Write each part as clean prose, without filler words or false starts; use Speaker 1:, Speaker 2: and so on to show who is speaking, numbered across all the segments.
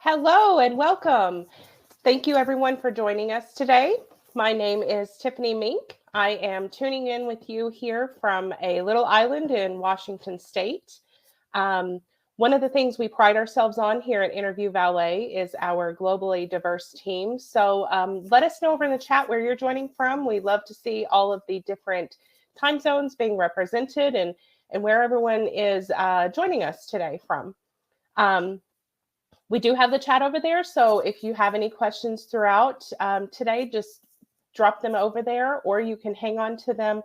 Speaker 1: Hello and welcome. Thank you everyone for joining us today. My name is Tiffany Mink. I am tuning in with you here from a little island in Washington State. Um, One of the things we pride ourselves on here at Interview Valet is our globally diverse team. So let us know over in the chat where you're joining from. We love to see all of the different time zones being represented and where everyone is joining us today from. Um, we do have the chat over there. So if you have any questions throughout today, just drop them over there, or you can hang on to them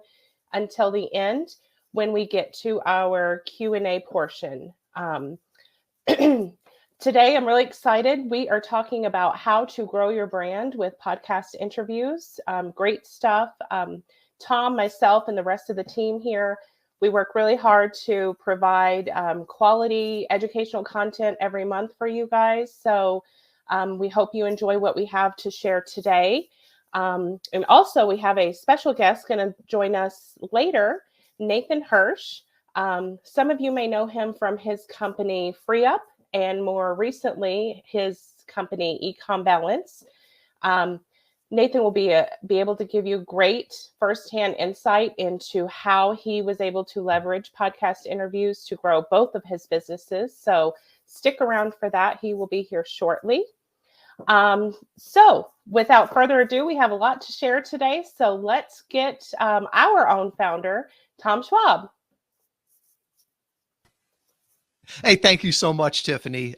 Speaker 1: until the end when we get to our Q&A portion. Today, I'm really excited. We are talking about how to grow your brand with podcast interviews. Great stuff. Tom, myself, and the rest of the team here, we work really hard to provide quality educational content every month for you guys. So we hope you enjoy what we have to share today. And also, we have a special guest going to join us later, Nathan Hirsch. Some of you may know him from his company FreeeUp, and more recently his company EcomBalance. Nathan will be able to give you great firsthand insight into how he was able to leverage podcast interviews to grow both of his businesses. So stick around for that. He will be here shortly. So without further ado, we have a lot to share today. So let's get our own founder, Tom Schwab.
Speaker 2: Hey, thank you so much, Tiffany.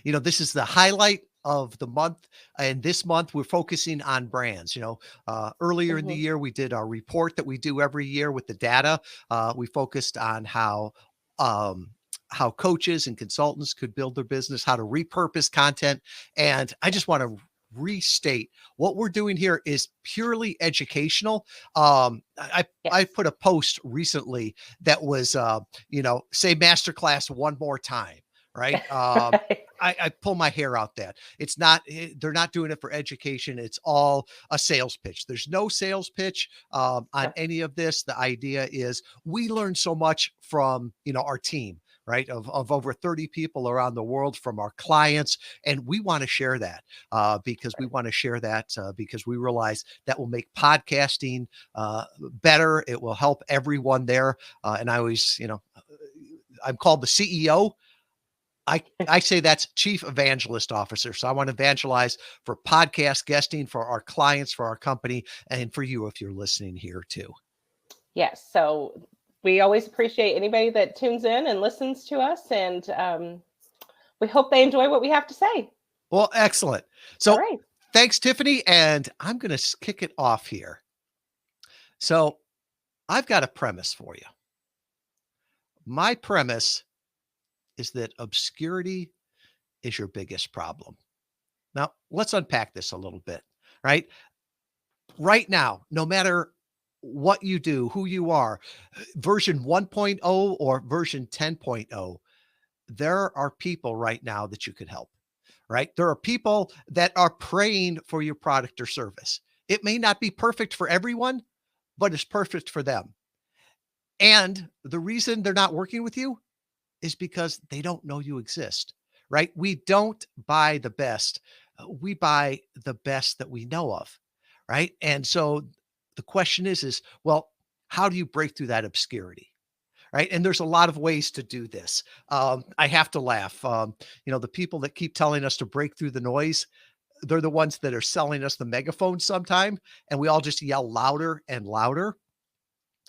Speaker 2: This is the highlight of the month. And this month we're focusing on brands. Earlier in the year, we did our report that we do every year with the data. We focused on how coaches and consultants could build their business, how to repurpose content. And I just want to restate what we're doing here is purely educational. I put a post recently that was, say masterclass one more time. Right. I pull my hair out that it's not, they're not doing it for education. It's all a sales pitch. There's no sales pitch on any of this. The idea is we learn so much from, our team, right? Of over 30 people around the world, from our clients. And we want to share that because we realize that will make podcasting better. It will help everyone there. And I always, I'm called the CEO. I say that's Chief Evangelist Officer. So I want to evangelize for podcast guesting, for our clients, for our company, and for you if you're listening here too.
Speaker 1: Yes. So we always appreciate anybody that tunes in and listens to us. And we hope they enjoy what we have to say.
Speaker 2: Well, excellent. So thanks, Tiffany. And I'm going to kick it off here. So I've got a premise for you. My premise is that obscurity is your biggest problem. Now, let's unpack this a little bit, right? Right now, no matter what you do, who you are, version 1.0 or version 10.0, there are people right now that you could help, right? There are people that are praying for your product or service. It may not be perfect for everyone, but it's perfect for them. And the reason they're not working with you is because they don't know you exist, right? We don't buy the best. We buy the best that we know of, right? And so the question is, well, how do you break through that obscurity, right? And there's a lot of ways to do this. I have to laugh. The people that keep telling us to break through the noise, they're the ones that are selling us the megaphone sometime, and we all just yell louder and louder.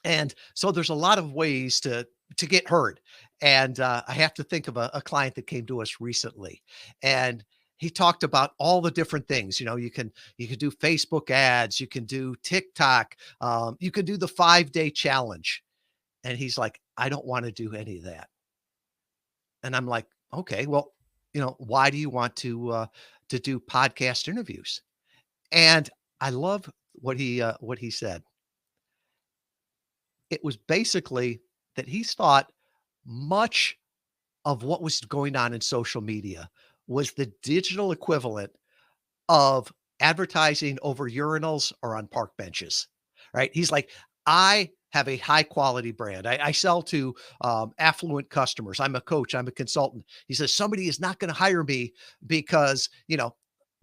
Speaker 2: And so there's a lot of ways to get heard. And I have to think of a client that came to us recently, and he talked about all the different things. You can do Facebook ads, you can do TikTok, you can do the 5-day challenge. And he's like, I don't want to do any of that. And I'm like, okay, well, why do you want to do podcast interviews? And I love what he said. It was basically that he thought much of what was going on in social media was the digital equivalent of advertising over urinals or on park benches, right? He's like, I have a high quality brand. I sell to affluent customers. I'm a coach. I'm a consultant. He says somebody is not going to hire me because,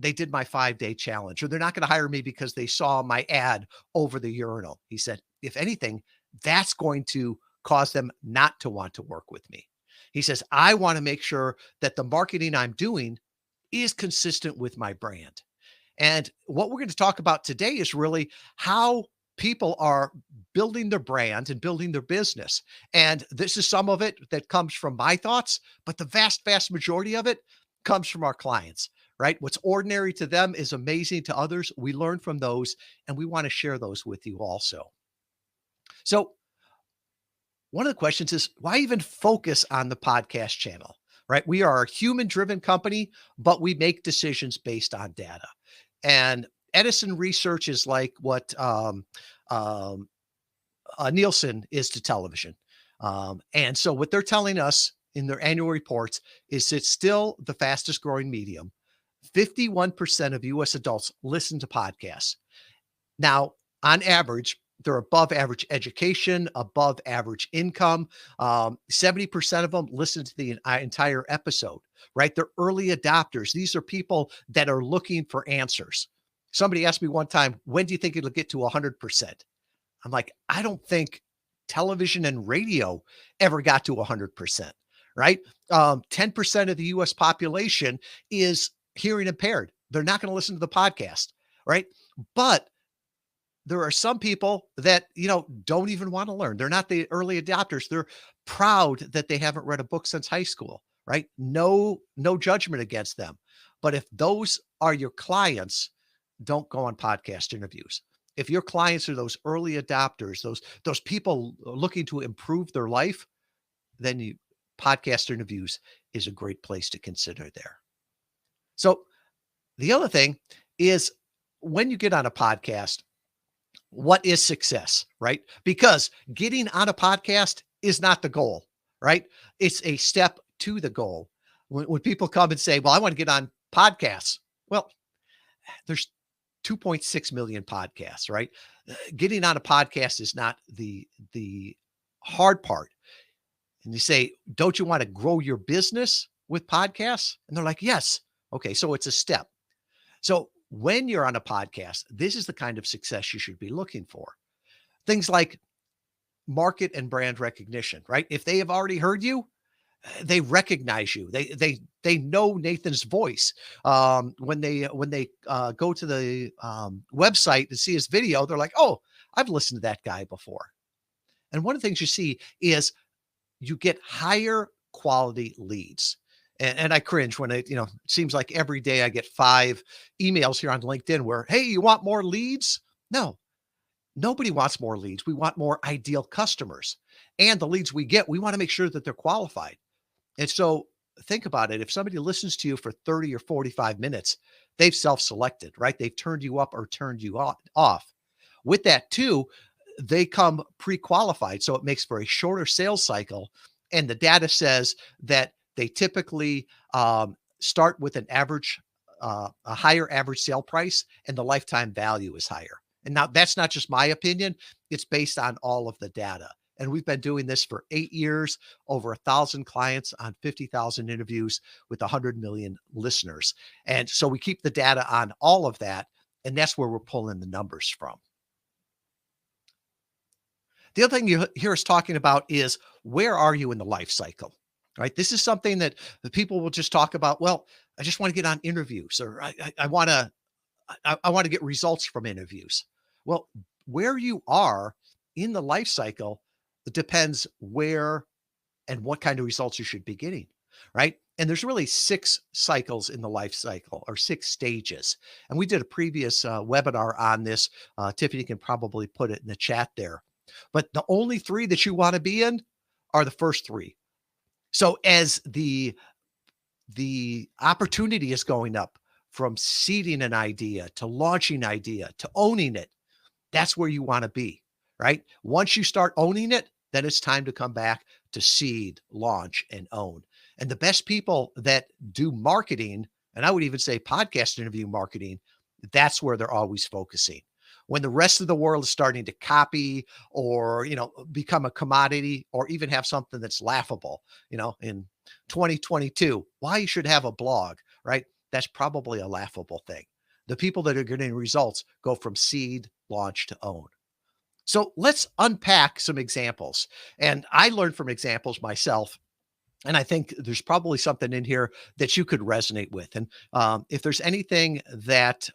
Speaker 2: they did my 5-day challenge, or they're not going to hire me because they saw my ad over the urinal. He said, if anything, that's going to cause them not to want to work with me. He says, I want to make sure that the marketing I'm doing is consistent with my brand. And what we're going to talk about today is really how people are building their brand and building their business. And this is some of it that comes from my thoughts, but the vast, vast majority of it comes from our clients, right? What's ordinary to them is amazing to others. We learn from those, and we want to share those with you also. So one of the questions is, why even focus on the podcast channel, right? We are a human-driven company, but we make decisions based on data. And Edison research is like what Nielsen is to television. And so what they're telling us in their annual reports is it's still the fastest growing medium. 51% of US adults listen to podcasts. Now, on average, they're above average education, above average income. 70% of them listen to the entire episode, right? They're early adopters. These are people that are looking for answers. Somebody asked me one time, when do you think it'll get to 100%? I'm like, I don't think television and radio ever got to 100%, right? 10% of the US population is hearing impaired. They're not going to listen to the podcast, right? But there are some people that, don't even want to learn. They're not the early adopters. They're proud that they haven't read a book since high school, right? No judgment against them. But if those are your clients, don't go on podcast interviews. If your clients are those early adopters, those people looking to improve their life, then podcast interviews is a great place to consider there. So the other thing is, when you get on a podcast, what is success, right? Because getting on a podcast is not the goal, right? It's a step to the goal. When people come and say, well, I want to get on podcasts. Well, there's 2.6 million podcasts, right? Getting on a podcast is not the hard part. And you say, don't you want to grow your business with podcasts? And they're like, yes. Okay, so it's a step. So when you're on a podcast, this is the kind of success you should be looking for. Things like market and brand recognition, right? If they have already heard you, they recognize you. They know Nathan's voice. When they go to the website to see his video, they're like, oh, I've listened to that guy before. And one of the things you see is you get higher quality leads. And I cringe when it seems like every day I get 5 emails here on LinkedIn where, hey, you want more leads? No, nobody wants more leads. We want more ideal customers. And the leads we get, we want to make sure that they're qualified. And so think about it. If somebody listens to you for 30 or 45 minutes, they've self-selected, right? They've turned you up or turned you off. With that too, they come pre-qualified. So it makes for a shorter sales cycle. And the data says that they typically start with a higher average sale price, and the lifetime value is higher. And now that's not just my opinion. It's based on all of the data. And we've been doing this for 8 years, over 1,000 clients on 50,000 interviews with 100 million listeners. And so we keep the data on all of that. And that's where we're pulling the numbers from. The other thing you hear us talking about is, where are you in the life cycle? Right? This is something that the people will just talk about. Well, I just want to get on interviews, or I want to get results from interviews. Well, where you are in the life cycle depends where and what kind of results you should be getting, right? And there's really 6 cycles in the life cycle, or 6 stages. And we did a previous webinar on this. Tiffany can probably put it in the chat there. But the only 3 that you want to be in are the first 3. So as the opportunity is going up from seeding an idea to launching an idea to owning it, that's where you want to be, right? Once you start owning it, then it's time to come back to seed, launch, and own. And the best people that do marketing, and I would even say podcast interview marketing, that's where they're always focusing. when the rest of the world is starting to copy or, become a commodity or even have something that's laughable, in 2022, why you should have a blog, right? That's probably a laughable thing. The people that are getting results go from seed, launch to own. So let's unpack some examples. And I learned from examples myself. And I think there's probably something in here that you could resonate with. And if there's anything that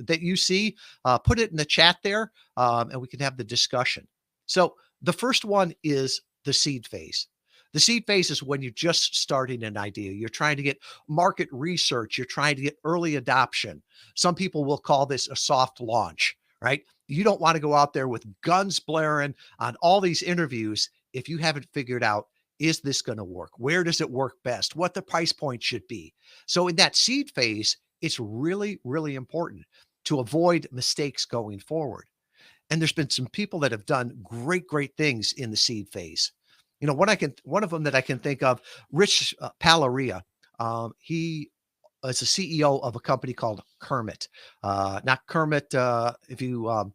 Speaker 2: you see, put it in the chat there, and we can have the discussion. So the first one is the seed phase. The seed phase is when you're just starting an idea. You're trying to get market research. You're trying to get early adoption. Some people will call this a soft launch, right? You don't want to go out there with guns blaring on all these interviews if you haven't figured out, is this going to work? Where does it work best? What the price point should be? So in that seed phase, it's really, really important to avoid mistakes going forward. And there's been some people that have done great, great things in the seed phase. One of them that I can think of, Rich Palaria. He is a CEO of a company called Kermit. Not Kermit. If you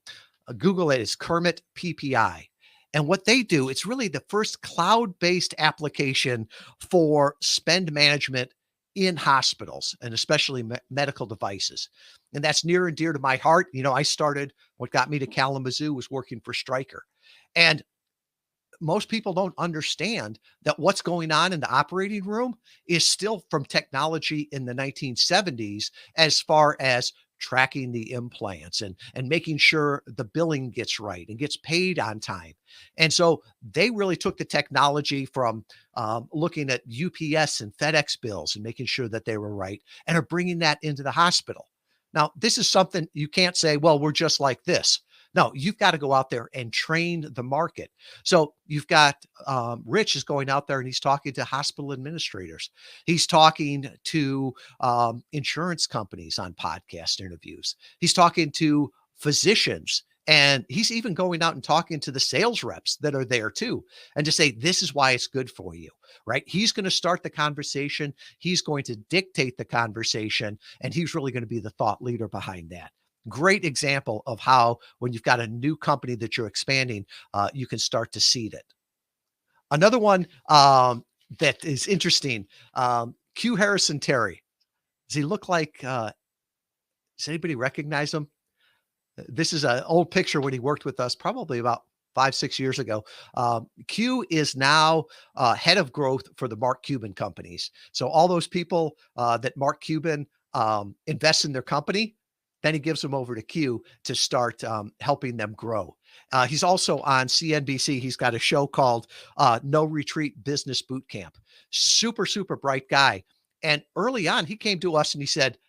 Speaker 2: Google it, it's Kermit PPI. And what they do, it's really the first cloud-based application for spend management in hospitals and especially medical devices. And that's near and dear to my heart. What got me to Kalamazoo was working for Stryker. And most people don't understand that what's going on in the operating room is still from technology in the 1970s, as far as tracking the implants and making sure the billing gets right and gets paid on time. And so they really took the technology from looking at UPS and FedEx bills and making sure that they were right, and are bringing that into the hospital. Now, this is something you can't say, well, we're just like this. No, you've got to go out there and train the market. So you've got Rich is going out there and he's talking to hospital administrators. He's talking to insurance companies on podcast interviews. He's talking to physicians. And he's even going out and talking to the sales reps that are there too, and to say, this is why it's good for you, right? He's going to start the conversation. He's going to dictate the conversation, and he's really going to be the thought leader behind that. Great example of how, when you've got a new company that you're expanding, you can start to seed it. Another one that is interesting, Q Harrison Terry. Does he look like, does anybody recognize him? This is an old picture when he worked with us, probably about 5-6 years ago. Q is now head of growth for the Mark Cuban companies. So all those people that Mark Cuban invests in their company, then he gives them over to Q to start helping them grow. He's also on CNBC. He's got a show called No Retreat Business Boot Camp. Super, super bright guy. And early on, he came to us and he said,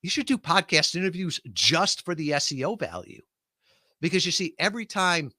Speaker 2: you should do podcast interviews just for the SEO value. Because you see, every time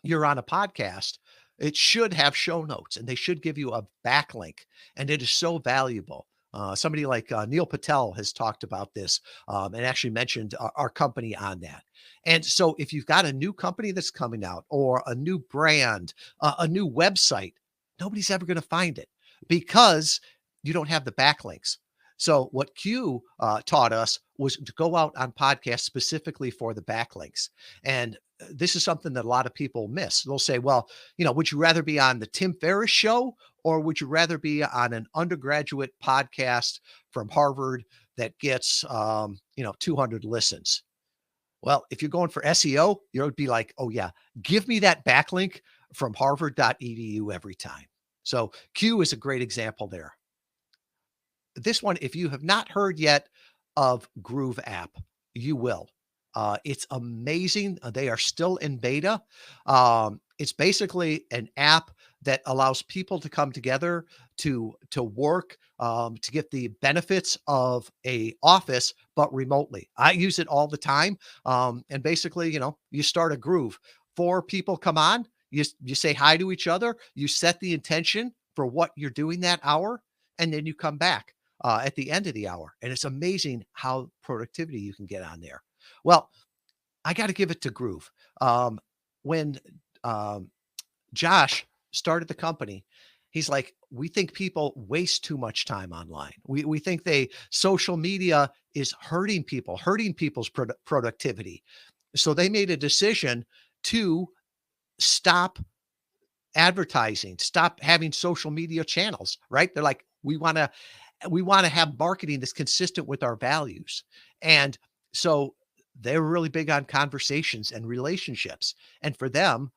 Speaker 2: you're on a podcast, it should have show notes and they should give you a backlink. And it is so valuable. Somebody like Neil Patel has talked about this and actually mentioned our company on that. And so if you've got a new company that's coming out, or a new brand, a new website, nobody's ever going to find it because you don't have the backlinks. So what Q taught us was to go out on podcasts specifically for the backlinks. And this is something that a lot of people miss. They'll say, well, would you rather be on the Tim Ferriss show, or would you rather be on an undergraduate podcast from Harvard that gets, 200 listens? Well, if you're going for SEO, you'll be like, oh yeah, give me that backlink from harvard.edu every time. So Q is a great example there. This one, if you have not heard yet of Groove app, you will. It's amazing. They are still in beta. It's basically an app that allows people to come together to work, to get the benefits of a office, but remotely. I use it all the time. And basically, you start a groove. 4 people come on, you say hi to each other, you set the intention for what you're doing that hour, and then you come back at the end of the hour. And it's amazing how productivity you can get on there. Well, I got to give it to Groove. When Josh started the company, he's like, we think people waste too much time online. We think social media is hurting people's productivity. So they made a decision to stop advertising, stop having social media channels, right? They're like, we want to have marketing that's consistent with our values. And so they're really big on conversations and relationships. And for them,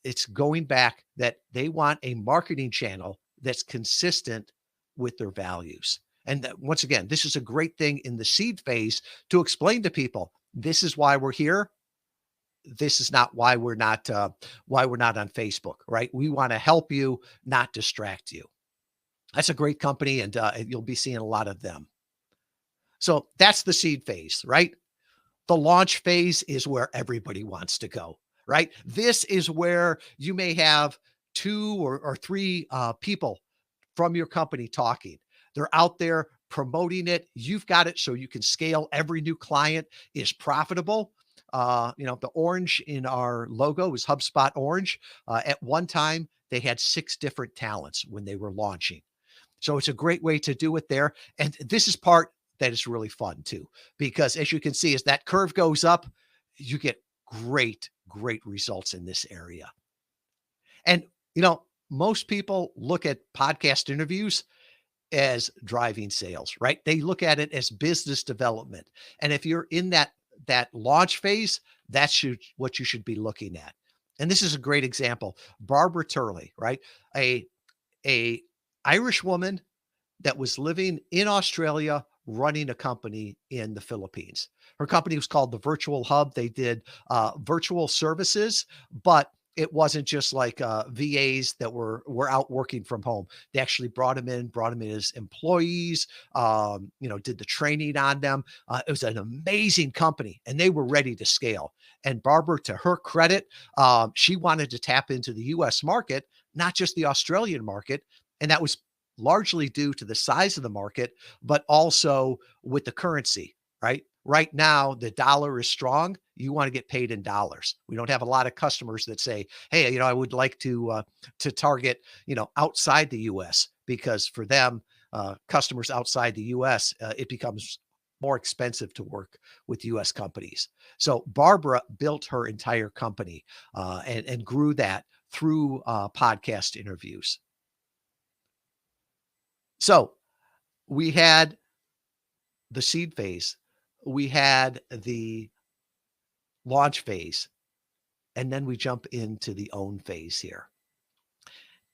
Speaker 2: it's going back that they want a marketing channel that's consistent with their values. And once again, this is a great thing in the seed phase to explain to people, this is why we're here. This is not why we're not on Facebook, right? We want to help you, not distract you. That's a great company, and you'll be seeing a lot of them. So that's the seed phase, right? The launch phase is where everybody wants to go, right? This is where you may have two or three people from your company talking. They're out there promoting it. You've got it so you can scale. Every new client is profitable. The orange in our logo is HubSpot orange. At one time, they had 6 different talents when they were launching. So it's a great way to do it there. And this is part that is really fun too, because as you can see, as that curve goes up, you get great results in this area. And, most people look at podcast interviews as driving sales, right? They look at it as business development. And if you're in that launch phase, that's what you should be looking at. And this is a great example. Barbara Turley, right? A Irish woman that was living in Australia, running a company in the Philippines. Her company was called the Virtual Hub. They did virtual services, but it wasn't just like VAs that were out working from home. They actually brought them in as employees, did the training on them. It was an amazing company, and they were ready to scale. And Barbara, to her credit, she wanted to tap into the US market, not just the Australian market. And that was largely due to the size of the market, but also with the currency, right? Right now, the dollar is strong. You want to get paid in dollars. We don't have a lot of customers that say, hey, I would like to target, outside the US, because for them, customers outside the US, it becomes more expensive to work with US companies. So Barbara built her entire company and grew that through podcast interviews. So we had the seed phase, we had the launch phase, and then we jump into the own phase here.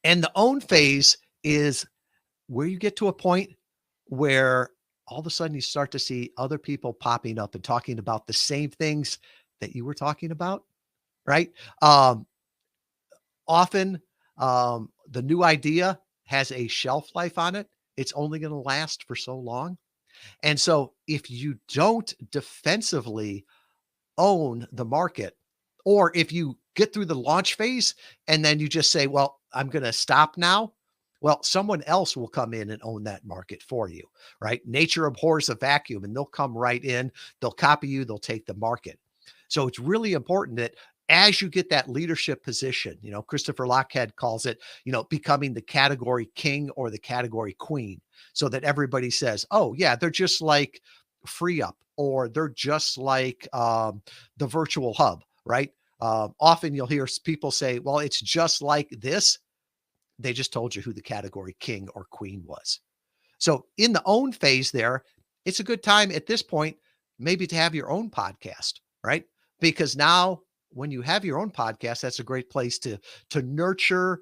Speaker 2: And the own phase is where you get to a point where all of a sudden you start to see other people popping up and talking about the same things that you were talking about, right? Often the new idea has a shelf life on it. It's only going to last for so long. And so if you don't defensively own the market, or if you get through the launch phase and then you just say, well, I'm going to stop now. Well, someone else will come in and own that market for you, right? Nature abhors a vacuum, and they'll come right in. They'll copy you. They'll take the market. So it's really important that as you get that leadership position, Christopher Lochhead calls it, becoming the category king or the category queen, so that everybody says, oh yeah, they're just like FreeeUp, or they're just like the Virtual Hub, right? Often you'll hear people say, well, it's just like this. They just told you who the category king or queen was. So in the own phase there, it's a good time at this point, maybe to have your own podcast, right? Because now when you have your own podcast, that's a great place to nurture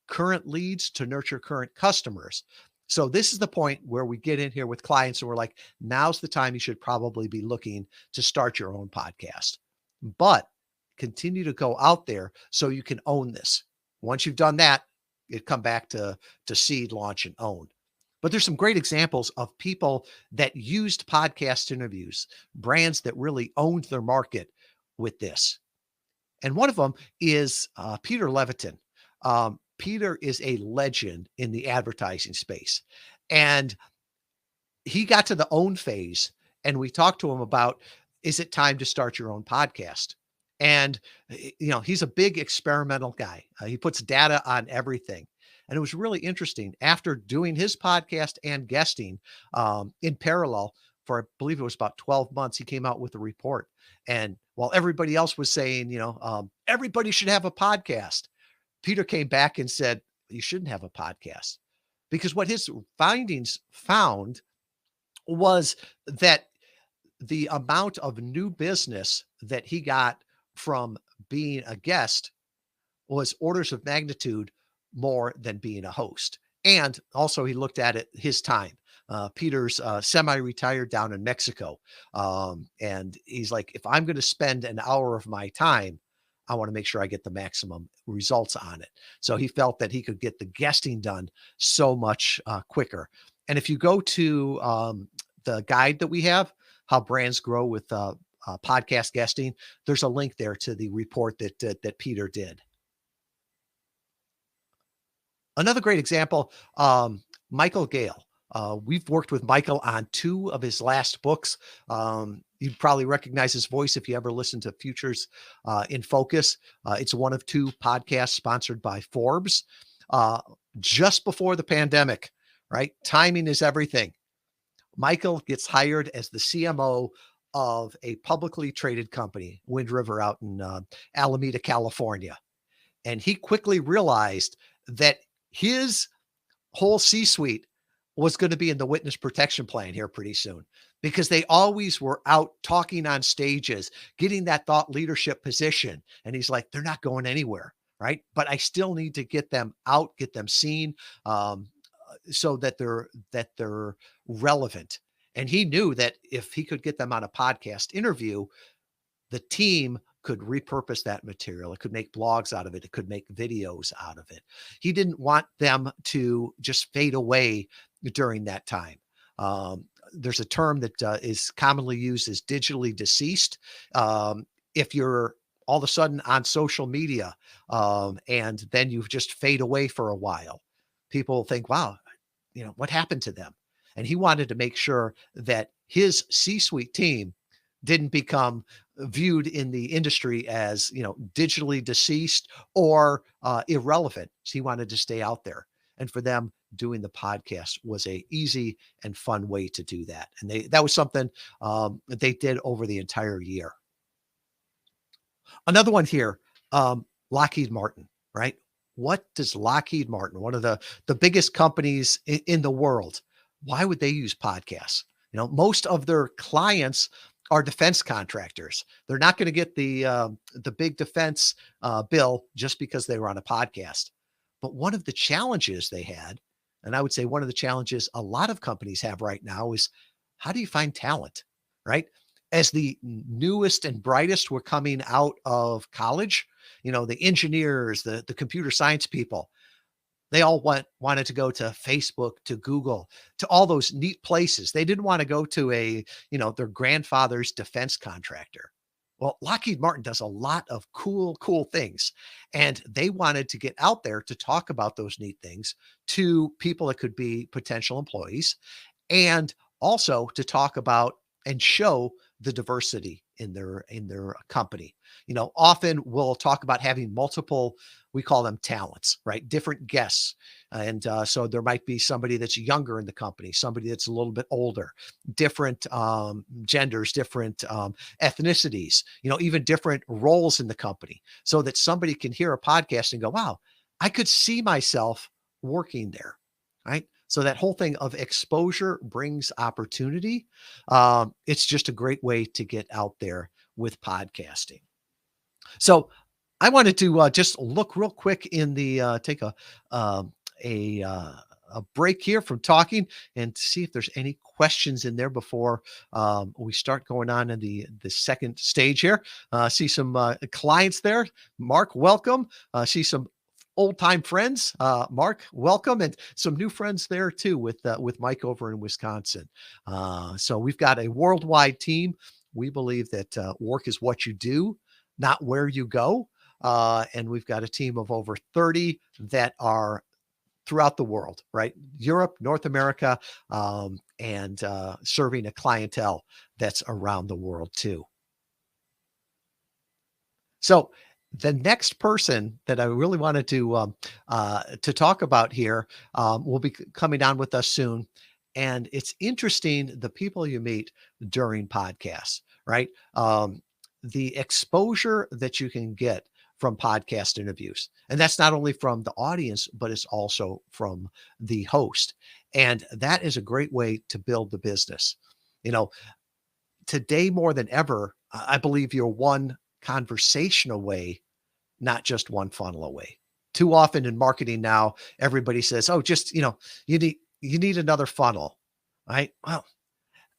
Speaker 2: current leads, to nurture current customers. So this is the point where we get in here with clients and we're like, now's the time you should probably be looking to start your own podcast. But continue to go out there so you can own this. Once you've done that, it come back to seed, launch, and own. But there's some great examples of people that used podcast interviews, brands that really owned their market with this. And one of them is Peter Levitin. Peter is a legend in the advertising space. And he got to the own phase, and we talked to him about, is it time to start your own podcast? And, he's a big experimental guy. He puts data on everything. And it was really interesting. After doing his podcast and guesting in parallel for, I believe it was about 12 months, he came out with a report. And while everybody else was saying, everybody should have a podcast, Peter came back and said, you shouldn't have a podcast, because what his findings found was that the amount of new business that he got from being a guest was orders of magnitude more than being a host. And also he looked at it, his time. Peter's semi-retired down in Mexico. And he's like, if I'm going to spend an hour of my time, I want to make sure I get the maximum results on it. So he felt that he could get the guesting done so much quicker. And if you go to the guide that we have, How Brands Grow with Podcast Guesting, there's a link there to the report that Peter did. Another great example, Michael Gale. We've worked with Michael on 2 of his last books. You'd probably recognize his voice if you ever listen to Futures in Focus. It's one of 2 podcasts sponsored by Forbes just before the pandemic, right? Timing is everything. Michael gets hired as the CMO of a publicly traded company, Wind River, out in Alameda, California. And he quickly realized that his whole C-suite was going to be in the witness protection plan here pretty soon, because they always were out talking on stages, getting that thought leadership position. And he's like, they're not going anywhere, right? But I still need to get them out, get them seen, so that they're relevant. And he knew that if he could get them on a podcast interview, the team could repurpose that material. It could make blogs out of it. It could make videos out of it. He didn't want them to just fade away during that time. There's a term that is commonly used as digitally deceased. If you're all of a sudden on social media and then you just fade away for a while, people think, wow, what happened to them? And he wanted to make sure that his C-suite team didn't become viewed in the industry as, digitally deceased or irrelevant. So he wanted to stay out there. And for them, doing the podcast was a easy and fun way to do that. And that was something that they did over the entire year. Another one here, Lockheed Martin, right? What does Lockheed Martin, one of the biggest companies in the world, why would they use podcasts? Most of their clients are defense contractors. They're not going to get the big defense bill just because they were on a podcast. But one of the challenges they had, and I would say one of the challenges a lot of companies have right now, is how do you find talent, right? As the newest and brightest were coming out of college, the engineers, the computer science people, they all wanted to go to Facebook, to Google, to all those neat places. They didn't want to go to their grandfather's defense contractor. Well, Lockheed Martin does a lot of cool things, and they wanted to get out there to talk about those neat things to people that could be potential employees, and also to talk about and show the diversity in their company. Often we'll talk about having multiple, we call them talents, right? Different guests. And so there might be somebody that's younger in the company, somebody that's a little bit older, different genders, different ethnicities, even different roles in the company, so that somebody can hear a podcast and go, wow, I could see myself working there, right? So that whole thing of exposure brings opportunity. It's just a great way to get out there with podcasting. So I wanted to just look real quick in the take a break here from talking and see if there's any questions in there before we start going on in the second stage here. See some clients there. Mark, welcome. See some old-time friends. Mark, welcome. And some new friends there too with Mike over in Wisconsin. So we've got a worldwide team. We believe that work is what you do, not where you go. And we've got a team of over 30 that are throughout the world, right? Europe, North America, and serving a clientele that's around the world too. So the next person that I really wanted to talk about here will be coming on with us soon. And it's interesting, the people you meet during podcasts, right? The exposure that you can get from podcast interviews. And that's not only from the audience, but it's also from the host. And that is a great way to build the business. You know, today more than ever, I believe you're one conversation away, not just one funnel away. Too often in marketing now, everybody says, "Oh, just, you need another funnel." Right? Well,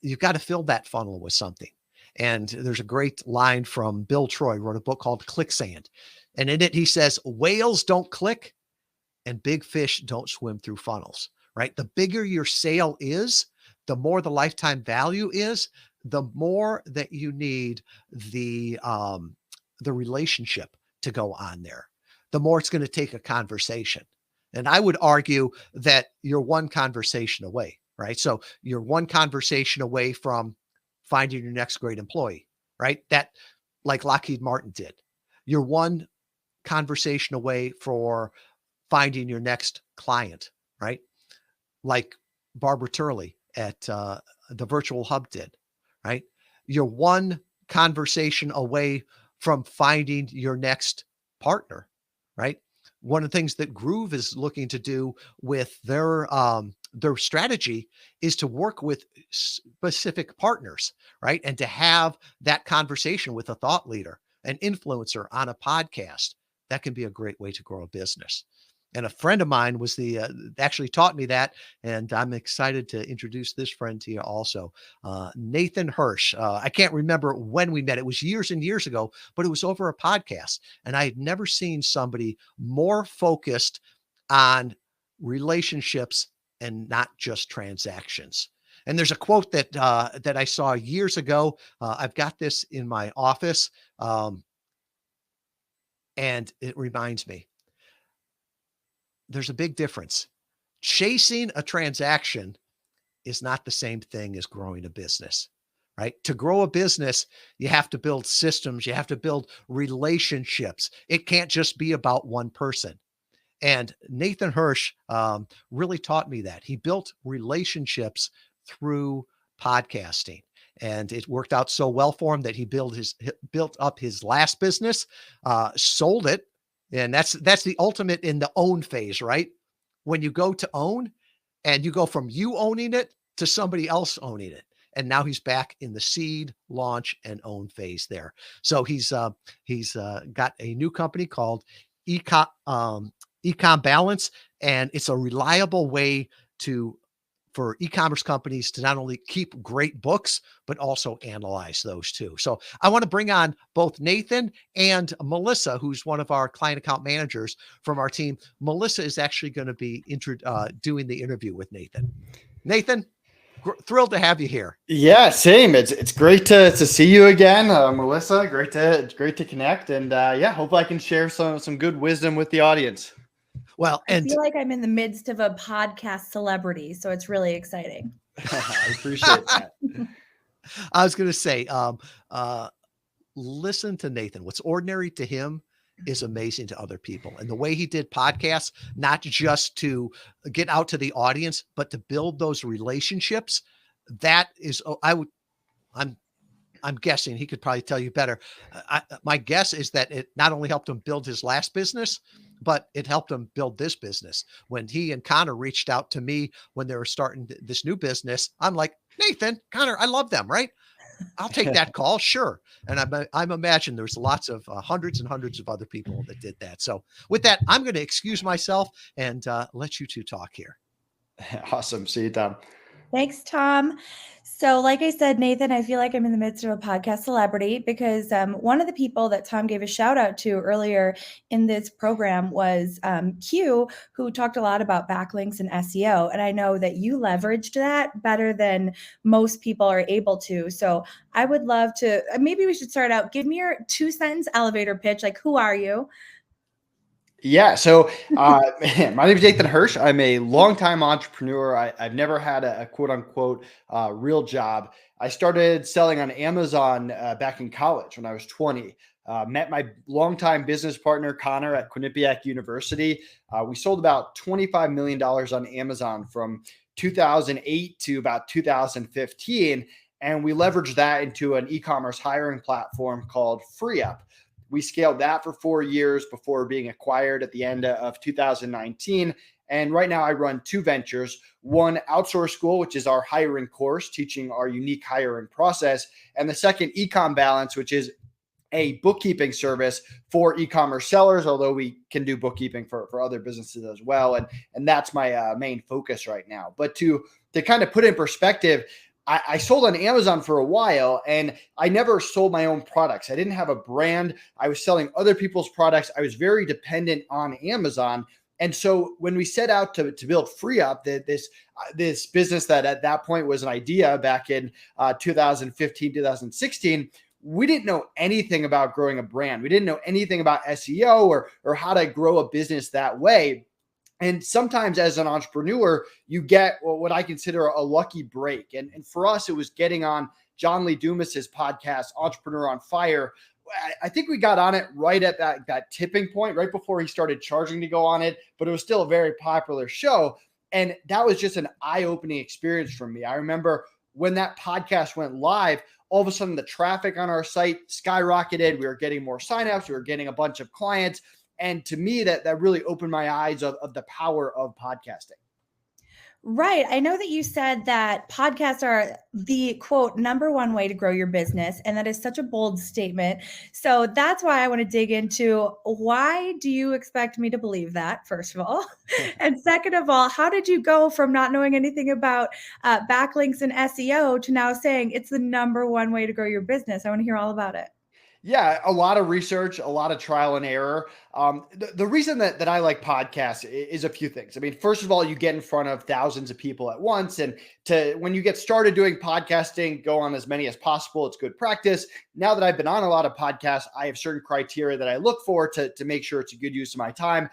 Speaker 2: you've got to fill that funnel with something. And there's a great line from Bill Troy, wrote a book called Clicksand. And in it, he says, whales don't click and big fish don't swim through funnels, right? The bigger your sale is, the more the lifetime value is, the more that you need the relationship to go on there, the more it's going to take a conversation. And I would argue that you're one conversation away, right? So you're one conversation away from finding your next great employee, right? That, like Lockheed Martin did. You're one conversation away for finding your next client, right? Like Barbara Turley at the Virtual Hub did, right? You're one conversation away from finding your next partner, right? One of the things that Groove is looking to do with their strategy is to work with specific partners, right? And to have that conversation with a thought leader, an influencer on a podcast. That can be a great way to grow a business. And a friend of mine was actually taught me that. And I'm excited to introduce this friend to you also. Nathan Hirsch. I can't remember when we met. It was years and years ago, but it was over a podcast. And I had never seen somebody more focused on relationships and not just transactions. And there's a quote that I saw years ago. I've got this in my office. And it reminds me, there's a big difference. Chasing a transaction is not the same thing as growing a business, right? To grow a business, you have to build systems. You have to build relationships. It can't just be about one person. And Nathan Hirsch really taught me that. He built relationships through podcasting. And it worked out so well for him that he built up his last business, sold it. And that's the ultimate in the own phase, right? When you go to own and you go from you owning it to somebody else owning it. And now he's back in the seed, launch, and own phase there. So he's got a new company called EcomBalance, and it's a reliable way for e-commerce companies to not only keep great books, but also analyze those too. So I want to bring on both Nathan and Melissa, who's one of our client account managers from our team. Melissa is actually going to be doing the interview with Nathan. Nathan, thrilled to have you here.
Speaker 3: Yeah, same. It's great to see you again, Melissa. Great to connect, and hopefully I can share some good wisdom with the audience.
Speaker 4: Well, I feel like I'm in the midst of a podcast celebrity, so it's really exciting.
Speaker 3: I appreciate that.
Speaker 2: I was going to say, listen to Nathan. What's ordinary to him is amazing to other people. And the way he did podcasts, not just to get out to the audience, but to build those relationships, that is, I'm guessing he could probably tell you better. My guess is that it not only helped him build his last business, but it helped him build this business. When he and Connor reached out to me when they were starting this new business, I'm like, Nathan, Connor, I love them, right? I'll take that call. Sure. And I'm imagine there's lots of hundreds and hundreds of other people that did that. So with that, I'm going to excuse myself and let you two talk here.
Speaker 3: Awesome. See you, Tom.
Speaker 4: Thanks, Tom. So like I said, Nathan, I feel like I'm in the midst of a podcast celebrity because one of the people that Tom gave a shout out to earlier in this program was Q, who talked a lot about backlinks and SEO. And I know that you leveraged that better than most people are able to. So I would love to, maybe we should start out. Give me your 2-sentence elevator pitch. Like, who are you?
Speaker 3: Yeah. So my name is Nathan Hirsch. I'm a longtime entrepreneur. I've never had a quote unquote real job. I started selling on Amazon back in college when I was 20. Met my longtime business partner, Connor, at Quinnipiac University. We sold about $25 million on Amazon from 2008 to about 2015. And we leveraged that into an e-commerce hiring platform called FreeeUp. We scaled that for 4 years before being acquired at the end of 2019. And right now I run 2 ventures, one Outsource School, which is our hiring course, teaching our unique hiring process. And the second, EcomBalance, which is a bookkeeping service for e-commerce sellers, although we can do bookkeeping for other businesses as well. And that's my main focus right now. But to kind of put in perspective, I sold on Amazon for a while, and I never sold my own products. I didn't have a brand. I was selling other people's products. I was very dependent on Amazon. And so when we set out to build FreeeUp, this business that at that point was an idea back in 2015, 2016, we didn't know anything about growing a brand. We didn't know anything about SEO or how to grow a business that way. And sometimes as an entrepreneur, you get what I consider a lucky break. And for us, it was getting on John Lee Dumas's podcast, Entrepreneur on Fire. I think we got on it right at that tipping point, right before he started charging to go on it, but it was still a very popular show. And that was just an eye-opening experience for me. I remember when that podcast went live, all of a sudden the traffic on our site skyrocketed. We were getting more signups. We were getting a bunch of clients. And to me, that really opened my eyes of the power of podcasting.
Speaker 4: Right. I know that you said that podcasts are the quote #1 way to grow your business. And that is such a bold statement. So that's why I want to dig into, why do you expect me to believe that, first of all? And second of all, how did you go from not knowing anything about backlinks and SEO to now saying it's the #1 way to grow your business? I want to hear all about it.
Speaker 3: Yeah, a lot of research, a lot of trial and error. The reason that I like podcasts is a few things. I mean, first of all, you get in front of thousands of people at once. And when you get started doing podcasting, go on as many as possible. It's good practice. Now that I've been on a lot of podcasts, I have certain criteria that I look for to make sure it's a good use of my time,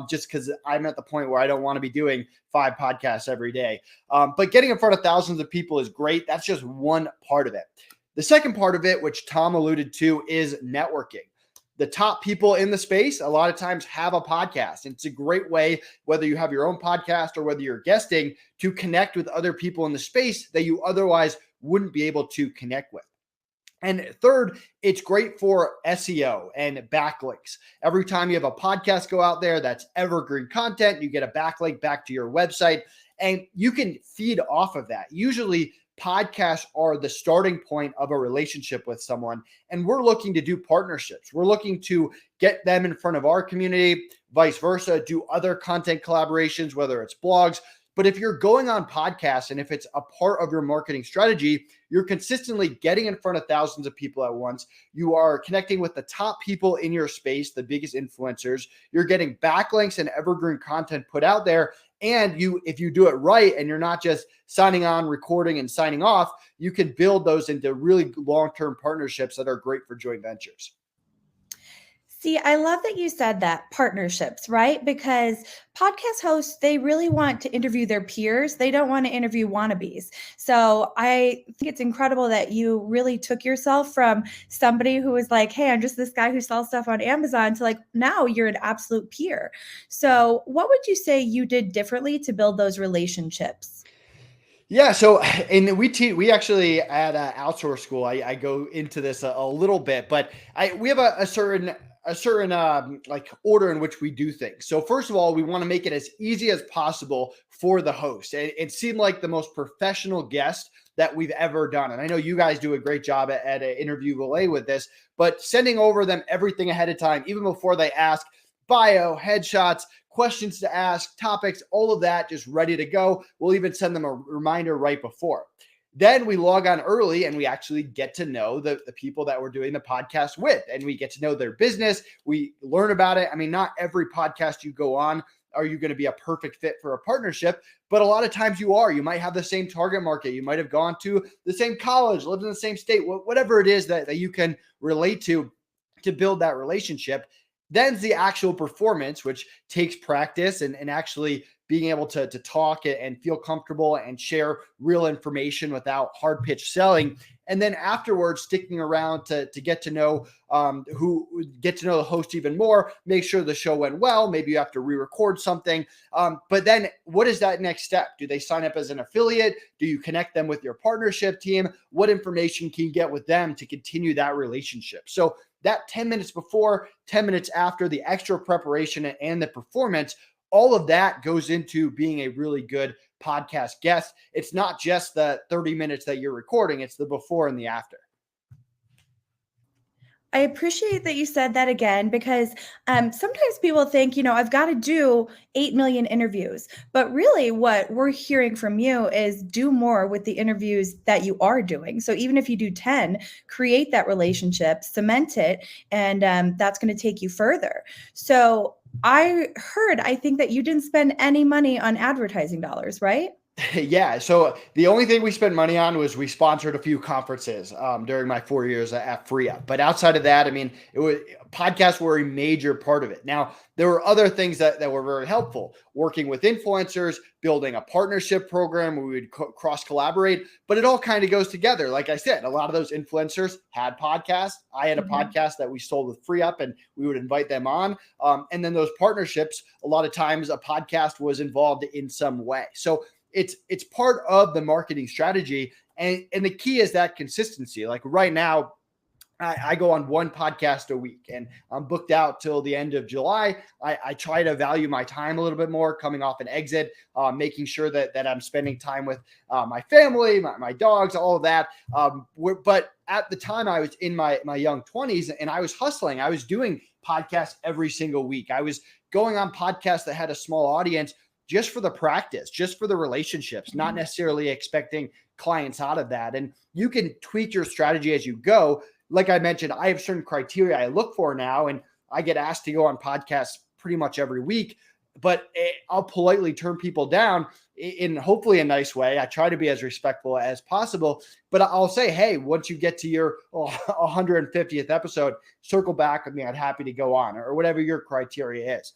Speaker 3: just because I'm at the point where I don't want to be doing 5 podcasts every day. But getting in front of thousands of people is great. That's just one part of it. The second part of it, which Tom alluded to, is networking. The top people in the space a lot of times have a podcast. It's a great way, whether you have your own podcast or whether you're guesting, to connect with other people in the space that you otherwise wouldn't be able to connect with. And third, it's great for SEO and backlinks. Every time you have a podcast go out there, that's evergreen content, you get a backlink back to your website, and you can feed off of that. Usually, podcasts are the starting point of a relationship with someone, and we're looking to do partnerships. We're looking to get them in front of our community, vice versa, do other content collaborations, whether it's blogs. But if you're going on podcasts and if it's a part of your marketing strategy, you're consistently getting in front of thousands of people at once. You are connecting with the top people in your space, the biggest influencers. You're getting backlinks and evergreen content put out there. And if you do it right and you're not just signing on, recording, and signing off, you can build those into really long-term partnerships that are great for joint ventures.
Speaker 4: See, I love that you said that, partnerships, right? Because podcast hosts, they really want to interview their peers. They don't want to interview wannabes. So I think it's incredible that you really took yourself from somebody who was like, hey, I'm just this guy who sells stuff on Amazon, to like, now you're an absolute peer. So what would you say you did differently to build those relationships?
Speaker 3: Yeah. So, and we actually at Outsource School, I go into this a little bit, but we have a certain like order in which we do things. So first of all, we want to make it as easy as possible for the host. It seemed like the most professional guest that we've ever done. And I know you guys do a great job at an interview relay with this, but sending over them everything ahead of time, even before they ask, bio, headshots, questions to ask, topics, all of that just ready to go. We'll even send them a reminder right before. Then we log on early and we actually get to know the people that we're doing the podcast with, and we get to know their business. We learn about it. I mean, not every podcast you go on are you going to be a perfect fit for a partnership, but a lot of times you are. You might have the same target market. You might have gone to the same college, lived in the same state, whatever it is that you can relate to build that relationship. Then's the actual performance, which takes practice and actually being able to talk and feel comfortable and share real information without hard pitch selling. And then afterwards, sticking around to get to know the host even more, make sure the show went well. Maybe you have to re-record something. But then what is that next step? Do they sign up as an affiliate? Do you connect them with your partnership team? What information can you get with them to continue that relationship? So that 10 minutes before, 10 minutes after, the extra preparation and the performance, all of that goes into being a really good podcast guest. It's not just the 30 minutes that you're recording, it's the before and the after.
Speaker 4: I appreciate that you said that again, because sometimes people think, I've got to do 8 million interviews. But really what we're hearing from you is do more with the interviews that you are doing. So even if you do 10, create that relationship, cement it, and that's going to take you further. So I think that you didn't spend any money on advertising dollars, right?
Speaker 3: Yeah. So the only thing we spent money on was we sponsored a few conferences during my 4 years at FreeeUp. But outside of that, podcasts were a major part of it. Now, there were other things that were very helpful. Working with influencers, building a partnership program where we would cross collaborate, but it all kind of goes together. Like I said, a lot of those influencers had podcasts. I had a podcast that we sold with FreeeUp, and we would invite them on. And then those partnerships, a lot of times a podcast was involved in some way. So it's part of the marketing strategy. And the key is that consistency. Like right now, I go on one podcast a week, and I'm booked out till the end of July. I try to value my time a little bit more coming off an exit, making sure that I'm spending time with my family, my dogs, all of that. But at the time I was in my young 20s and I was hustling. I was doing podcasts every single week. I was going on podcasts that had a small audience just for the practice, just for the relationships, not necessarily expecting clients out of that. And you can tweak your strategy as you go. Like I mentioned, I have certain criteria I look for now, and I get asked to go on podcasts pretty much every week, but I'll politely turn people down in hopefully a nice way. I try to be as respectful as possible, but I'll say, hey, once you get to your 150th episode, circle back with me. I'd happy to go on, or whatever your criteria is.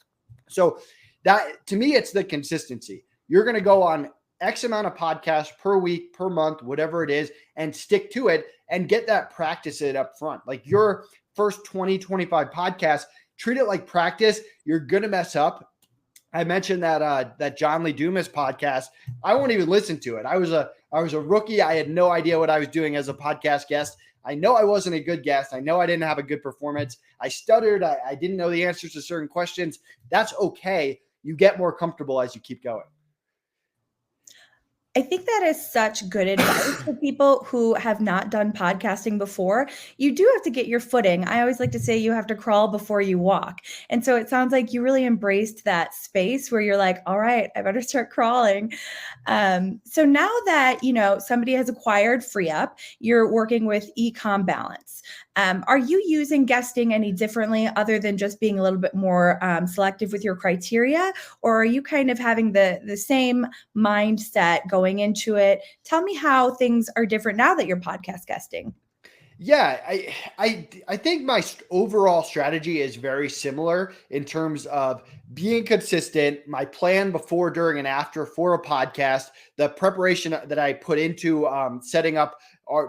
Speaker 3: So that, to me, it's the consistency. You're going to go on X amount of podcasts per week, per month, whatever it is, and stick to it and get that practice it up front. Like your first 20, 25 podcasts, treat it like practice. You're going to mess up. I mentioned that John Lee Dumas podcast. I won't even listen to it. I was a rookie. I had no idea what I was doing as a podcast guest. I know I wasn't a good guest. I know I didn't have a good performance. I stuttered. I didn't know the answers to certain questions. That's okay. You get more comfortable as you keep going.
Speaker 4: I think that is such good advice for people who have not done podcasting before. You do have to get your footing. I always like to say you have to crawl before you walk. And so it sounds like you really embraced that space where you're like, all right, I better start crawling. So now that, somebody has acquired FreeeUp, you're working with EcomBalance. Are you using guesting any differently other than just being a little bit more selective with your criteria? Or are you kind of having the same mindset going into it? Tell me how things are different now that you're podcast guesting.
Speaker 3: Yeah, I think my overall strategy is very similar in terms of being consistent, my plan before, during, and after for a podcast, the preparation that I put into setting up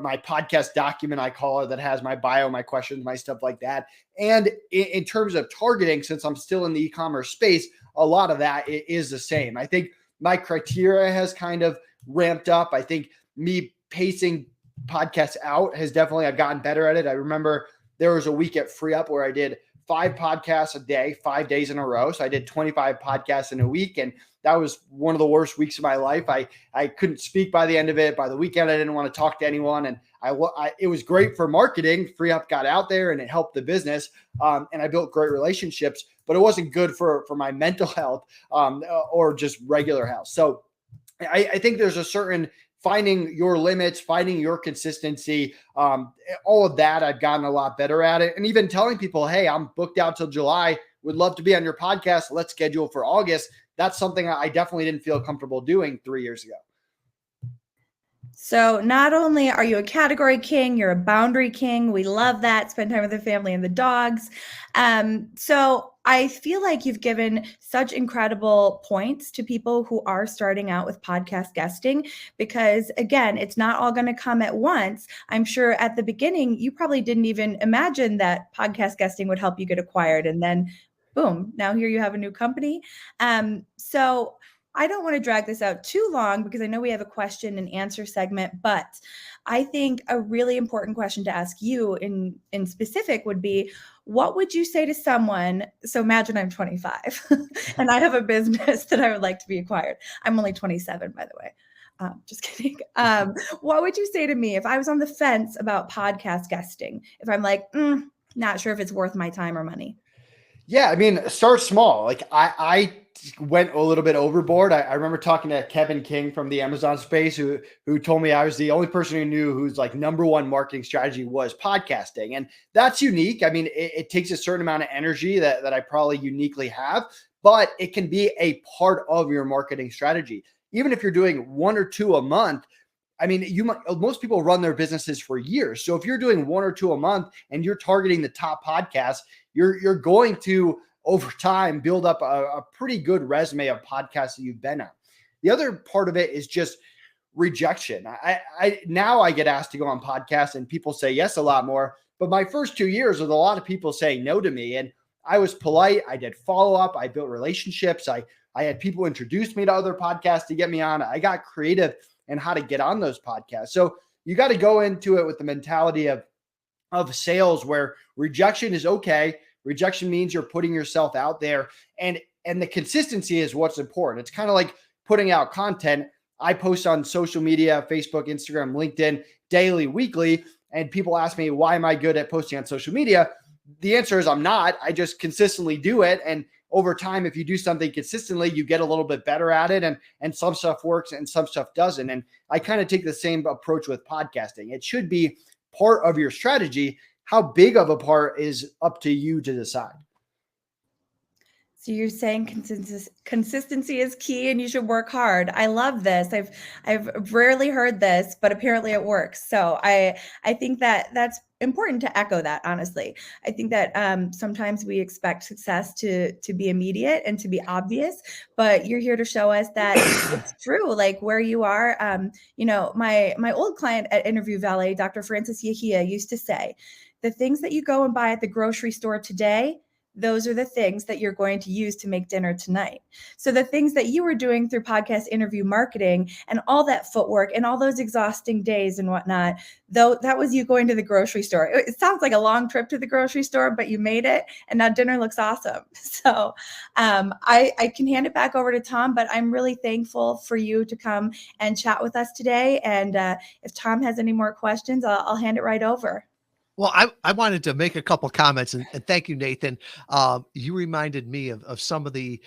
Speaker 3: my podcast document, I call it, that has my bio, my questions, my stuff like that. And in terms of targeting, since I'm still in the e-commerce space, a lot of that is the same. I think my criteria has kind of ramped up. I think me pacing podcasts out has definitely, I've gotten better at it. I remember there was a week at FreeeUp where I did 5 podcasts a day, 5 days in a row. So I did 25 podcasts in a week. And that was one of the worst weeks of my life. I couldn't speak by the end of it. By the weekend, I didn't want to talk to anyone. And it was great for marketing. FreeeUp got out there and it helped the business. And I built great relationships, but it wasn't good for my mental health or just regular health. So I think there's a certain finding your limits, finding your consistency, all of that. I've gotten a lot better at it. And even telling people, hey, I'm booked out till July. Would love to be on your podcast. Let's schedule for August. That's something I definitely didn't feel comfortable doing 3 years ago.
Speaker 4: So not only are you a category king, you're a boundary king. We love that. Spend time with the family and the dogs. So I feel like you've given such incredible points to people who are starting out with podcast guesting, because again, it's not all going to come at once. I'm sure at the beginning, you probably didn't even imagine that podcast guesting would help you get acquired. And then boom, now here you have a new company. So I don't want to drag this out too long because I know we have a question and answer segment, but I think a really important question to ask you in specific would be, what would you say to someone? So imagine I'm 25 and I have a business that I would like to be acquired. I'm only 27, by the way. Just kidding. What would you say to me if I was on the fence about podcast guesting? If I'm like, not sure if it's worth my time or money.
Speaker 3: Yeah, I mean, start small. Like I went a little bit overboard. I remember talking to Kevin King from the Amazon space who told me I was the only person who knew whose like number one marketing strategy was podcasting. And that's unique. I mean, it takes a certain amount of energy that I probably uniquely have, but it can be a part of your marketing strategy. Even if you're doing 1 or 2 a month, I mean, most people run their businesses for years. So if you're doing 1 or 2 a month and you're targeting the top podcasts, you're going to over time build up a pretty good resume of podcasts that you've been on. The other part of it is just rejection. I now I get asked to go on podcasts and people say yes a lot more, but my first 2 years with a lot of people saying no to me, and I was polite. I did follow up. I built relationships. I had people introduce me to other podcasts to get me on. I got creative and how to get on those podcasts. So you got to go into it with the mentality of sales where rejection is okay. Rejection means you're putting yourself out there, and the consistency is what's important. It's kind of like putting out content. I post on social media, Facebook, Instagram, LinkedIn, daily, weekly, and people ask me, why am I good at posting on social media? The answer is I'm not. I just consistently do it. And over time, if you do something consistently, you get a little bit better at it, and some stuff works and some stuff doesn't. And I kind of take the same approach with podcasting. It should be part of your strategy. How big of a part is up to you to decide.
Speaker 4: So you're saying consistency is key and you should work hard. I love this. I've rarely heard this, but apparently it works. So I think that that's important to echo that, honestly. I think that sometimes we expect success to be immediate and to be obvious, but you're here to show us that it's true. Like where you are, my old client at Interview Valet, Dr. Francis Yahia, used to say, the things that you go and buy at the grocery store today, those are the things that you're going to use to make dinner tonight. So the things that you were doing through podcast interview marketing and all that footwork and all those exhausting days and whatnot, though that was you going to the grocery store. It sounds like a long trip to the grocery store, but you made it and now dinner looks awesome. So I can hand it back over to Tom, but I'm really thankful for you to come and chat with us today. And if Tom has any more questions, I'll hand it right over.
Speaker 2: Well, I wanted to make a couple comments and thank you, Nathan. You reminded me of some of the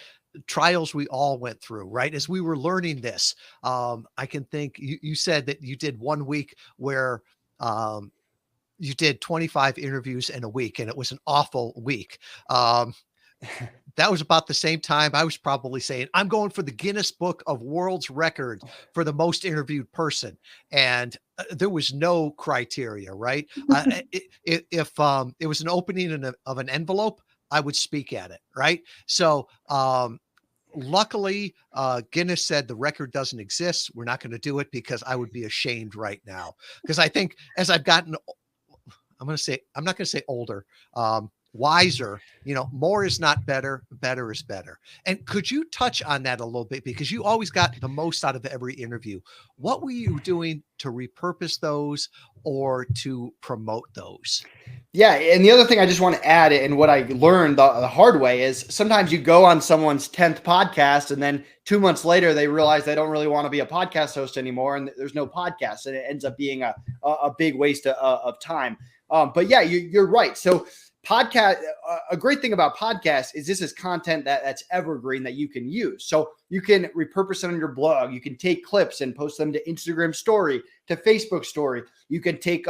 Speaker 2: trials we all went through, right? As we were learning this, I can think you said that you did 1 week where you did 25 interviews in a week, and it was an awful week. That was about the same time I was probably saying, I'm going for the Guinness Book of World's Record for the most interviewed person. And there was no criteria, right? If it was an opening of an envelope, I would speak at it, right? So luckily, Guinness said the record doesn't exist. We're not going to do it because I would be ashamed right now. Because I think as I've gotten, I'm not going to say older, wiser, more is not better, better is better. And could you touch on that a little bit? Because you always got the most out of every interview. What were you doing to repurpose those or to promote those?
Speaker 3: Yeah. And the other thing I just want to add, and what I learned the hard way, is sometimes you go on someone's 10th podcast and then 2 months later, they realize they don't really want to be a podcast host anymore. And there's no podcast, and it ends up being a big waste of time. But yeah, you're right. So podcast, a great thing about podcasts is this is content that's evergreen that you can use. So you can repurpose it on your blog. You can take clips and post them to Instagram story, to Facebook story. You can take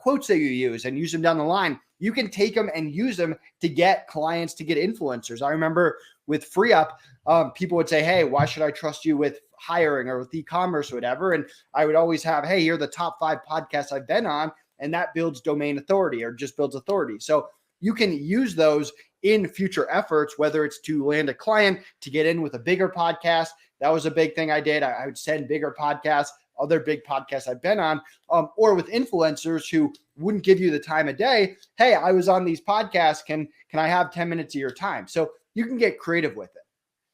Speaker 3: quotes that you use and use them down the line. you can take them and use them to get clients, to get influencers. I remember with FreeeUp, people would say, hey, why should I trust you with hiring or with e-commerce or whatever? And I would always have, hey, here are the top 5 podcasts I've been on. And that builds domain authority or just builds authority. So you can use those in future efforts, whether it's to land a client, to get in with a bigger podcast. That was a big thing I did. I would send bigger podcasts, other big podcasts I've been on, or with influencers who wouldn't give you the time of day. Hey, I was on these podcasts. Can I have 10 minutes of your time? So you can get creative with it.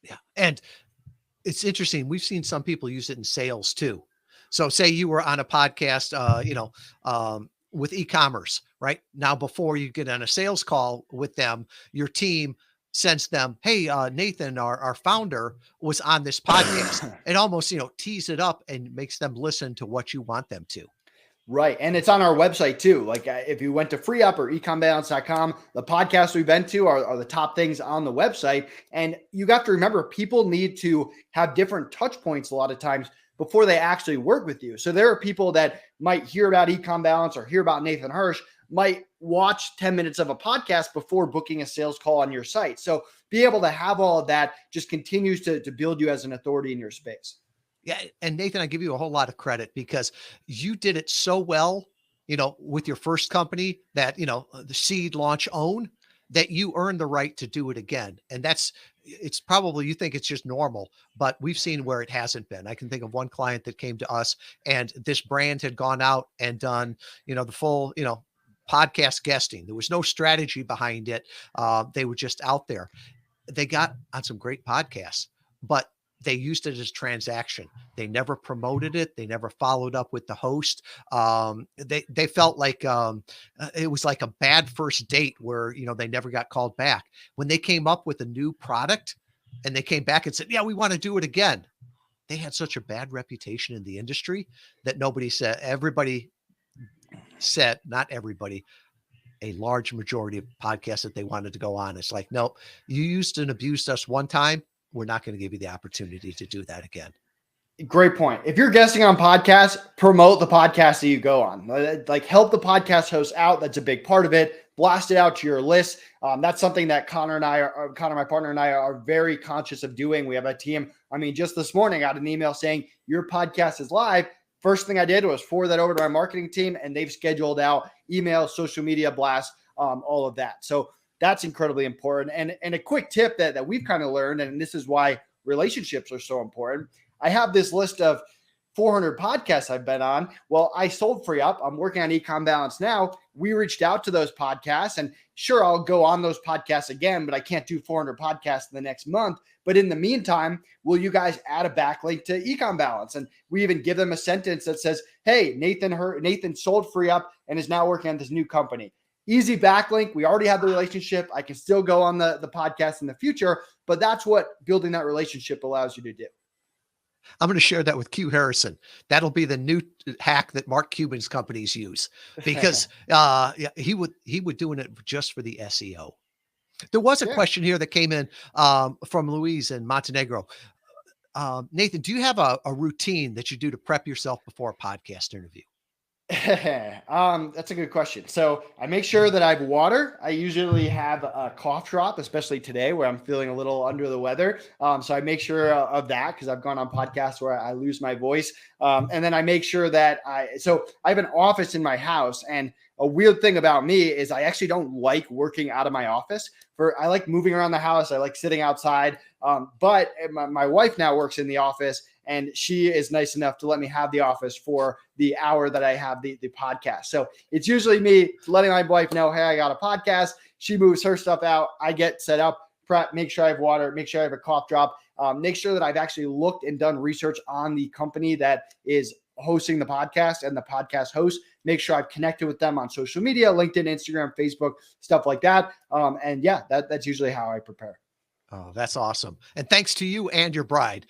Speaker 2: Yeah. And it's interesting. We've seen some people use it in sales too. So say you were on a podcast, with e-commerce, right? Now, before you get on a sales call with them, your team sends them, hey, Nathan, our founder was on this podcast, and almost, tease it up and makes them listen to what you want them to.
Speaker 3: Right. And it's on our website too. Like if you went to FreeeUp or EcomBalance.com, the podcasts we've been to are the top things on the website. And you got to remember, people need to have different touch points a lot of times before they actually work with you. So there are people that might hear about EcomBalance or hear about Nathan Hirsch, might watch 10 minutes of a podcast before booking a sales call on your site. So be able to have all of that just continues to build you as an authority in your space.
Speaker 2: Yeah. And Nathan, I give you a whole lot of credit because you did it so well, with your first company that, the seed, launch, own, that you earned the right to do it again. And it's probably, you think it's just normal, but we've seen where it hasn't been. I can think of one client that came to us and this brand had gone out and done, the full, podcast guesting. There was no strategy behind it. They were just out there. They got on some great podcasts, but they used it as transaction. They never promoted it. They never followed up with the host. They felt like it was like a bad first date where, they never got called back. When they came up with a new product and they came back and said, yeah, we want to do it again. They had such a bad reputation in the industry that everybody said, not everybody, a large majority of podcasts that they wanted to go on. It's like, no, you used and abused us one time. We're not going to give you the opportunity to do that again.
Speaker 3: Great point. If you're guesting on podcasts, promote the podcast that you go on. Like help the podcast host out. That's a big part of it. Blast it out to your list. That's something that Connor, my partner, and I are very conscious of doing. We have a team. I mean, just this morning, I got an email saying your podcast is live. First thing I did was forward that over to my marketing team, and they've scheduled out email, social media blasts, all of that. So that's incredibly important. And a quick tip that we've kind of learned, and this is why relationships are so important. I have this list of 400 podcasts I've been on. Well, I sold FreeeUp. I'm working on EcomBalance now. We reached out to those podcasts, and sure, I'll go on those podcasts again, but I can't do 400 podcasts in the next month. But in the meantime, will you guys add a backlink to EcomBalance? And we even give them a sentence that says, hey, Nathan sold FreeeUp and is now working on this new company. Easy backlink. We already have the relationship. I can still go on the podcast in the future, but that's what building that relationship allows you to do.
Speaker 2: I'm going to share that with Q Harrison. That'll be the new hack that Mark Cuban's companies use because he would doing it just for the SEO. There was a question here that came in from Louise in Montenegro. Nathan, do you have a routine that you do to prep yourself before a podcast interview?
Speaker 3: That's a good question. So I make sure that I have water. I usually have a cough drop, especially today where I'm feeling a little under the weather. So I make sure of that because I've gone on podcasts where I lose my voice. And then I make sure that I have an office in my house, and a weird thing about me is I actually don't like working out of my office. I like moving around the house. I like sitting outside. But my wife now works in the office, and she is nice enough to let me have the office for the hour that I have the podcast. So it's usually me letting my wife know, hey, I got a podcast. She moves her stuff out. I get set up, prep, make sure I have water, make sure I have a cough drop, make sure that I've actually looked and done research on the company that is hosting the podcast and the podcast host. Make sure I've connected with them on social media, LinkedIn, Instagram, Facebook, stuff like that. And yeah, that's usually how I prepare.
Speaker 2: Oh, that's awesome. And thanks to you and your bride.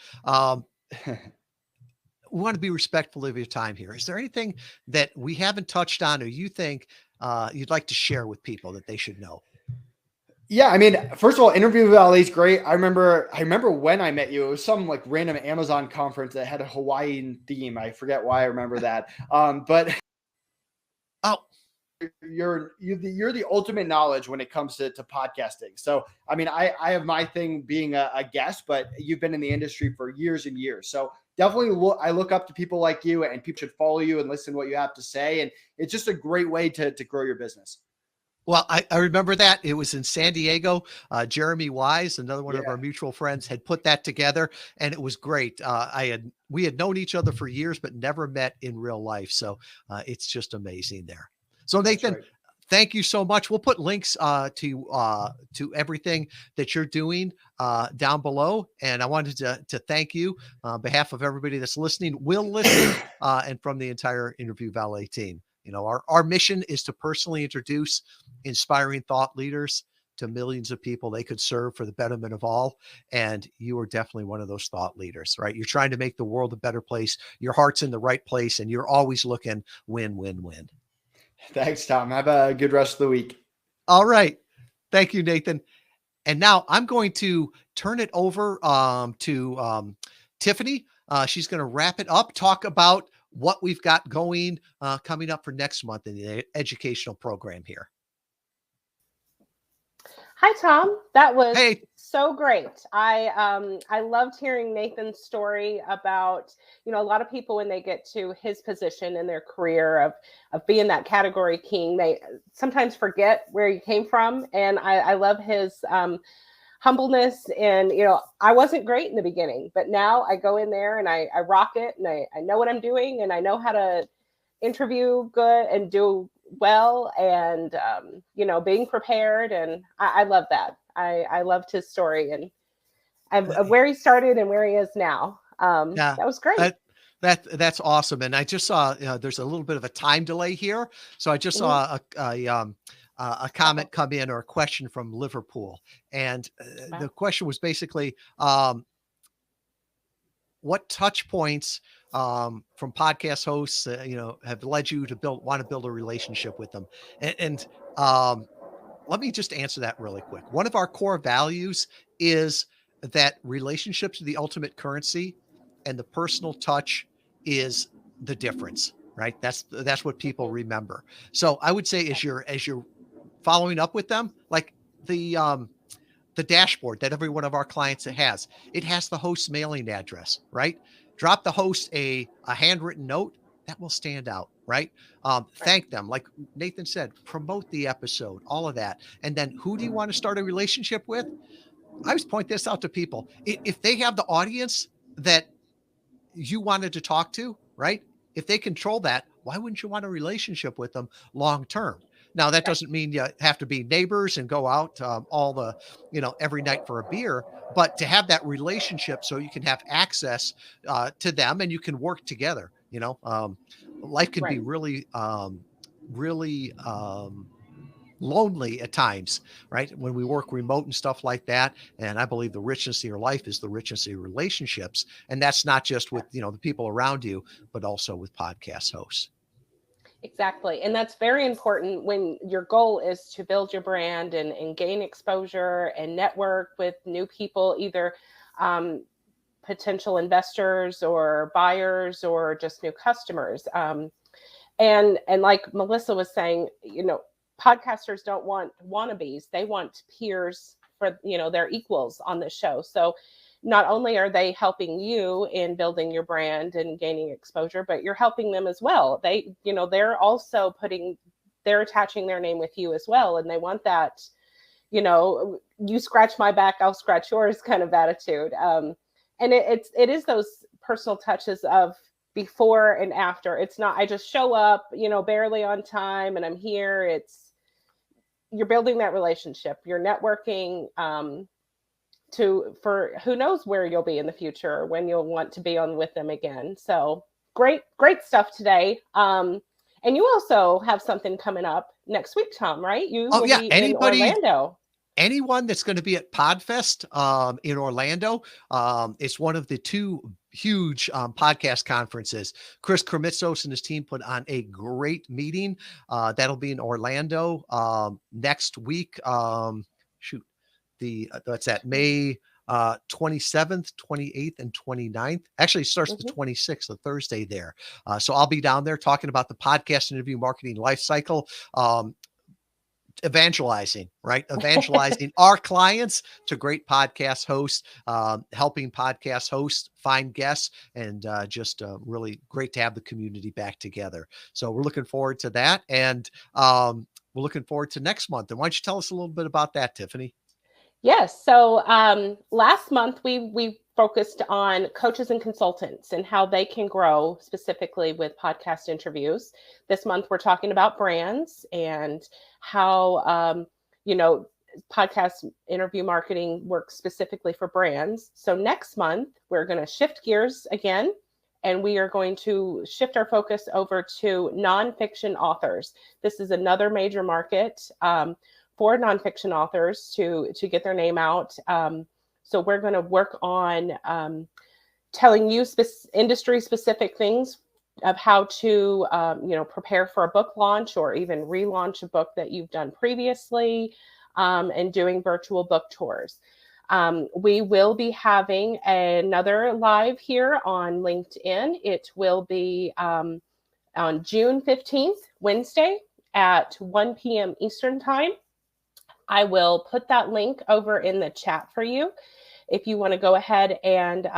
Speaker 2: We want to be respectful of your time here. Is there anything that we haven't touched on or you think you'd like to share with people that they should know?
Speaker 3: Yeah, I mean, first of all, Interview with Ali is great. I remember when I met you, it was some like random Amazon conference that had a Hawaiian theme. I forget why I remember that. But you're the ultimate knowledge when it comes to podcasting. So, I mean, I have my thing being a guest, but you've been in the industry for years and years. So definitely I look up to people like you, and people should follow you and listen to what you have to say. And it's just a great way to grow your business.
Speaker 2: Well, I remember that. It was in San Diego. Jeremy Wise, another one of our mutual friends, had put that together, and it was great. We had known each other for years, but never met in real life. So it's just amazing there. So Nathan, thank you so much. We'll put links to everything that you're doing down below. And I wanted to thank you on behalf of everybody that's listening, will listen, and from the entire Interview Valet team. You know, our mission is to personally introduce inspiring thought leaders to millions of people they could serve for the betterment of all. And you are definitely one of those thought leaders, right? You're trying to make the world a better place. Your heart's in the right place, and you're always looking win, win, win.
Speaker 3: Thanks, Tom. Have a good rest of the week.
Speaker 2: All right. Thank you, Nathan. And now I'm going to turn it over to Tiffany. She's going to wrap it up, talk about what we've got going coming up for next month in the educational program here.
Speaker 1: Hi, Tom. That was so great. I loved hearing Nathan's story about, you know, a lot of people when they get to his position in their career of being that category king, they sometimes forget where he came from. And I love his humbleness. And, you know, I wasn't great in the beginning, but now I go in there and I rock it, and I know what I'm doing, and I know how to interview good and do well, and you know, being prepared. And I love that. I loved his story and of where he started and where he is now. That was great.
Speaker 2: That's awesome. And I just saw there's a little bit of a time delay here, so I just saw a comment come in, or a question from Liverpool, and the question was basically what touch points from podcast hosts, have led you to want to build a relationship with them? And let me just answer that really quick. One of our core values is that relationships are the ultimate currency, and the personal touch is the difference, right? That's what people remember. So I would say as you're following up with them, like the dashboard that every one of our clients has, it has the host's mailing address, right? Drop the host a handwritten note that will stand out, right? Thank them. Like Nathan said, promote the episode, all of that. And then who do you want to start a relationship with? I always point this out to people. If they have the audience that you wanted to talk to, right? If they control that, why wouldn't you want a relationship with them long-term? Now, that doesn't mean you have to be neighbors and go out every night for a beer, but to have that relationship so you can have access to them and you can work together. Life can be really lonely at times, right? When we work remote and stuff like that. And I believe the richness of your life is the richness of your relationships. And that's not just with, the people around you, but also with podcast hosts.
Speaker 1: Exactly. And that's very important when your goal is to build your brand and gain exposure and network with new people, either potential investors or buyers or just new customers. And like Melissa was saying, podcasters don't want wannabes. They want peers for, their equals on the show. So not only are they helping you in building your brand and gaining exposure, but you're helping them as well. They're also they're attaching their name with you as well. And they want that, you scratch my back, I'll scratch yours kind of attitude. And it is those personal touches of before and after. It's not, I just show up, barely on time and I'm here. You're building that relationship, you're networking, for who knows where you'll be in the future, when you'll want to be on with them again. So great stuff today. And you also have something coming up next week, Tom, right? You will be in Orlando.
Speaker 2: Anyone that's going to be at PodFest in Orlando, it's one of the two huge podcast conferences. Chris Kremitzos and his team put on a great meeting. That'll be in Orlando next week. That's at May 27th, 28th, and 29th. Actually, it starts the 26th, the Thursday there. So I'll be down there talking about the podcast interview marketing life cycle. Evangelizing, right? Evangelizing our clients to great podcast hosts, helping podcast hosts find guests, and just really great to have the community back together. So we're looking forward to that. And we're looking forward to next month. And why don't you tell us a little bit about that, Tiffany?
Speaker 1: Yes. So last month we focused on coaches and consultants and how they can grow specifically with podcast interviews. This month we're talking about brands and how podcast interview marketing works specifically for brands. So next month we're going to shift gears again, and we are going to shift our focus over to nonfiction authors. This is another major market for nonfiction authors to get their name out. So we're going to work on telling you industry-specific things of how to prepare for a book launch or even relaunch a book that you've done previously, and doing virtual book tours. We will be having another live here on LinkedIn. It will be on June 15th, Wednesday at 1 p.m. Eastern Time. I will put that link over in the chat for you if you want to go ahead and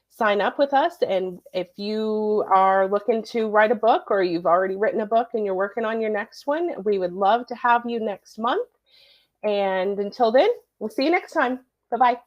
Speaker 1: sign up with us. And if you are looking to write a book, or you've already written a book and you're working on your next one, we would love to have you next month. And until then, we'll see you next time. Bye-bye.